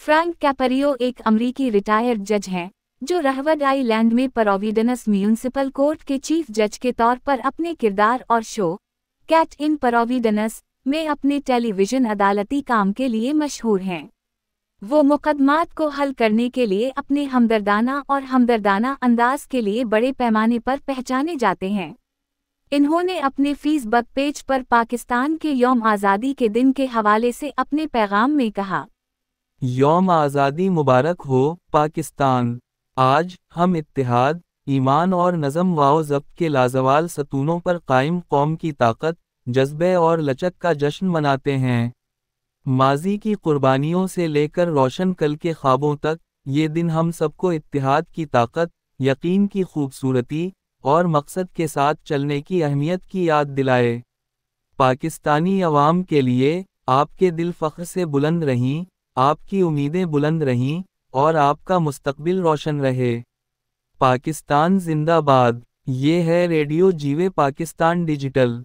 Franck Caprio एक अमरीकी retired जज हैं, जो रहवड आइलैंड में प्रोविडेंस म्यूनिसिपल कोर्ट के चीफ जज के तौर पर अपने किरदार और शो कैट इन प्रोविडेंस में अपने टेलीविजन अदालती काम के लिए मशहूर हैं। वो मुकदमात को हल करने के लिए अपने हमदर्दाना अंदाज के लिए बड़े पैमाने पर पहचाने जाते हैं। इन्होंने अपने फेसबुक पेज पर पाकिस्तान के यौम आज़ादी के दिन के हवाले से अपने पैगाम में कहा, यौम आज़ादी मुबारक हो पाकिस्तान। आज हम इत्तेहाद, ईमान और नज़म व ज़ब्त के लाजवाल सतूनों पर कायम कौम की ताकत, जज्बे और लचक का जश्न मनाते हैं। माजी की कुर्बानियों से लेकर रोशन कल के ख्वाबों तक, ये दिन हम सबको इत्तेहाद की ताकत, यकीन की खूबसूरती और मकसद के साथ चलने की अहमियत की याद दिलाए। पाकिस्तानी अवाम के लिए, आपके दिल फ़ख्र से बुलंद रहीं, आपकी उम्मीदें बुलंद रहीं, और आपका मुस्तकबिल रोशन रहे। पाकिस्तान जिंदाबाद। ये है रेडियो जीवे पाकिस्तान डिजिटल।